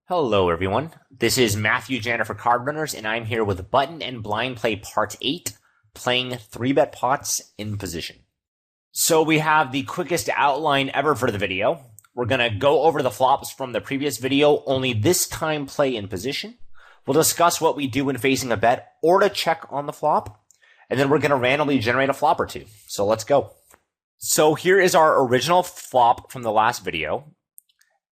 Hello, everyone. This is Matthew Janda for Card Runners, and I'm here with Button and Blind Play Part 8, playing 3-bet pots in position. So we have the quickest outline ever for the video. We're going to go over the flops from the previous video, only this time play in position. We'll discuss what we do when facing a bet or to check on the flop, and then we're going to randomly generate a flop or two. So let's go. So here is our original flop from the last video.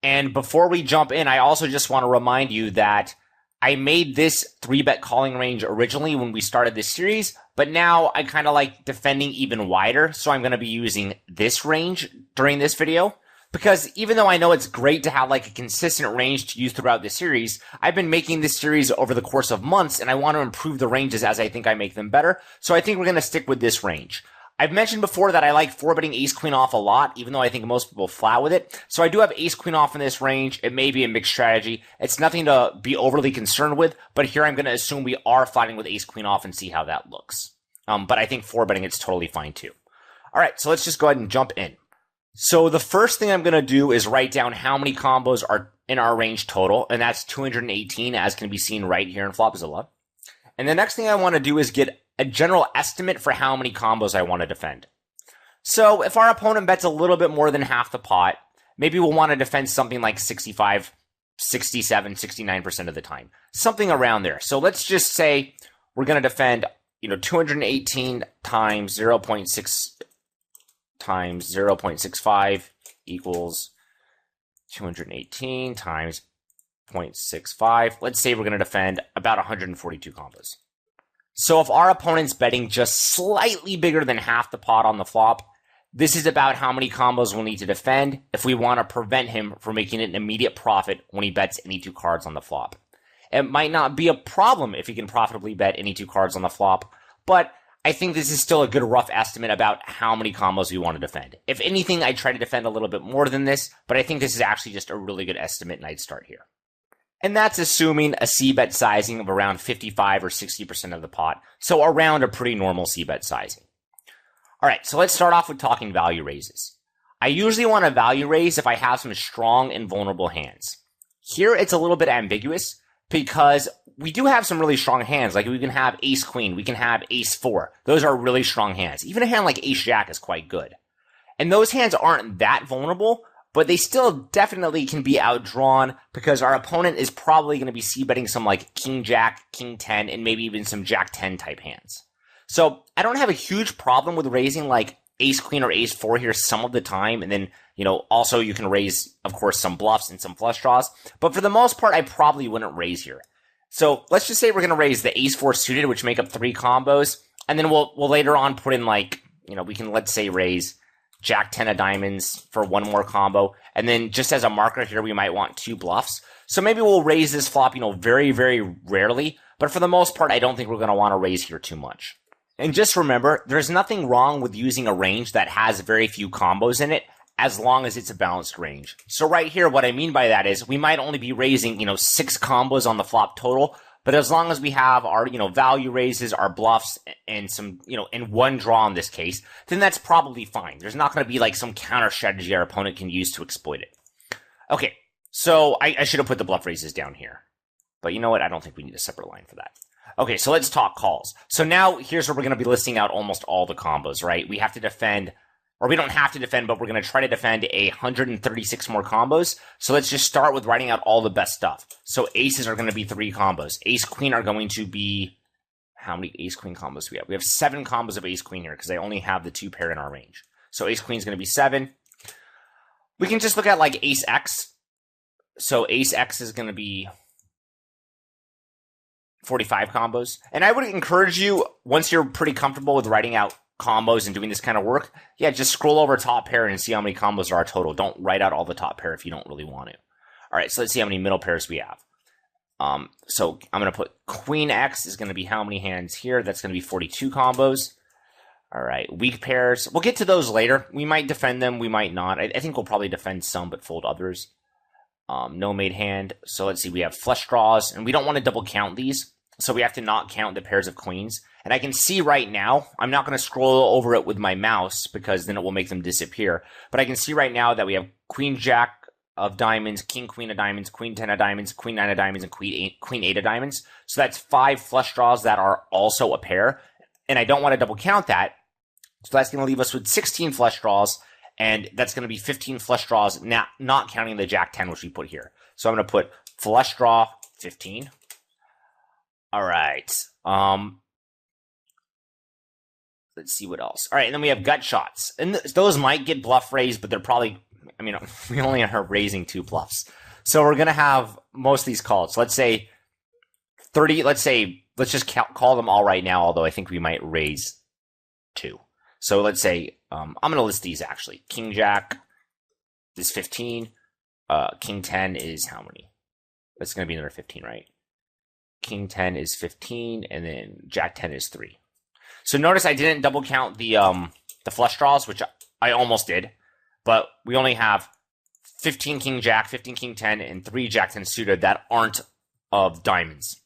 And before we jump in, I also just want to remind you that I made this 3-bet calling range originally when we started this series, but now I kind of like defending even wider, so I'm going to be using this range during this video. Because even though I know it's great to have like a consistent range to use throughout the series, I've been making this series over the course of months, and I want to improve the ranges as I think I make them better, so I think we're going to stick with this range. I've mentioned before that I like 4-betting ace-queen off a lot, even though I think most people flat with it. So I do have ace-queen off in this range. It may be a mixed strategy. It's nothing to be overly concerned with, but here I'm going to assume we are fighting with ace-queen off and see how that looks. But I think 4-betting it's totally fine too. All right, so let's just go ahead and jump in. So the first thing I'm going to do is write down how many combos are in our range total, and that's 218, as can be seen right here in Flopzilla. And the next thing I want to do is get a general estimate for how many combos I want to defend. So if our opponent bets a little bit more than half the pot, maybe we'll want to defend something like 65, 67, 69% of the time. Something around there. So let's just say we're going to defend, 218 times 0.6 times 0.65 equals 218 times 0.65. Let's say we're going to defend about 142 combos. So if our opponent's betting just slightly bigger than half the pot on the flop, this is about how many combos we'll need to defend if we want to prevent him from making an immediate profit when he bets any two cards on the flop. It might not be a problem if he can profitably bet any two cards on the flop, but I think this is still a good rough estimate about how many combos we want to defend. If anything, I'd try to defend a little bit more than this, but I think this is actually just a really good estimate, and I'd start here. And that's assuming a C-bet sizing of around 55 or 60% of the pot, so around a pretty normal C-bet sizing. All right, so let's start off with talking value raises. I usually want to value raise if I have some strong and vulnerable hands. Here, it's a little bit ambiguous because we do have some really strong hands. Like we can have ace-queen, we can have ace-4. Those are really strong hands. Even a hand like ace-jack is quite good. And those hands aren't that vulnerable, but they still definitely can be outdrawn because our opponent is probably going to be c-betting some like king-jack, king-10, and maybe even some jack-10 type hands. So I don't have a huge problem with raising like ace-queen or ace-4 here some of the time, and then, also you can raise, of course, some bluffs and some flush draws. But for the most part, I probably wouldn't raise here. So let's just say we're going to raise the ace-4 suited, which make up 3 combos, and then we'll later on put in like, we can, let's say, raise Jack-10 of diamonds for 1 more combo. And then just as a marker here, we might want 2 bluffs. So maybe we'll raise this flop, very, very rarely. But for the most part, I don't think we're going to want to raise here too much. And just remember, there's nothing wrong with using a range that has very few combos in it, as long as it's a balanced range. So right here, what I mean by that is we might only be raising, 6 combos on the flop total. But as long as we have our, value raises, our bluffs, and some, and 1 draw in this case, then that's probably fine. There's not going to be like some counter strategy our opponent can use to exploit it. Okay, so I should have put the bluff raises down here. But you know what? I don't think we need a separate line for that. Okay, so let's talk calls. So now here's where we're going to be listing out almost all the combos, right? We have to defend, or we don't have to defend, but we're going to try to defend 136 more combos. So let's just start with writing out all the best stuff. So aces are going to be 3 combos. Ace-queen are going to be, how many ace-queen combos do we have? We have 7 combos of ace-queen here because I only have the 2 pair in our range. So ace-queen is going to be 7. We can just look at like ace-x. So ace-x is going to be 45 combos. And I would encourage you, once you're pretty comfortable with writing out combos and doing this kind of work, just scroll over top pair and see how many combos are total. Don't write out all the top pair if you don't really want to. All right, so let's see how many middle pairs we have. So I'm going to put queen X is going to be how many hands here? That's going to be 42 combos. All right, weak pairs. We'll get to those later. We might defend them, we might not. I think we'll probably defend some, but fold others. No made hand. So let's see, we have flush draws, and we don't want to double count these. So we have to not count the pairs of queens. And I can see right now, I'm not going to scroll over it with my mouse because then it will make them disappear. But I can see right now that we have queen jack, of diamonds, king, queen of diamonds, queen 10 of diamonds, queen 9 of diamonds, and queen 8 of diamonds. So that's 5 flush draws that are also a pair. And I don't want to double count that. So that's going to leave us with 16 flush draws. And that's going to be 15 flush draws, not counting the jack 10, which we put here. So I'm going to put flush draw 15. All right. Let's see what else. All right, and then we have gut shots. And those might get bluff raised, but they're probably, I mean, we only are raising 2 bluffs. So we're going to have most of these called. So let's say 30, let's just call them all right now, although I think we might raise 2. So let's say, I'm going to list these actually. King Jack is 15. King 10 is how many? That's going to be another 15, right? King 10 is 15, and then Jack 10 is 3. So notice I didn't double count the flush draws, which I almost did, but we only have 15 King Jack, 15 King 10, and 3 Jack 10 suited that aren't of diamonds.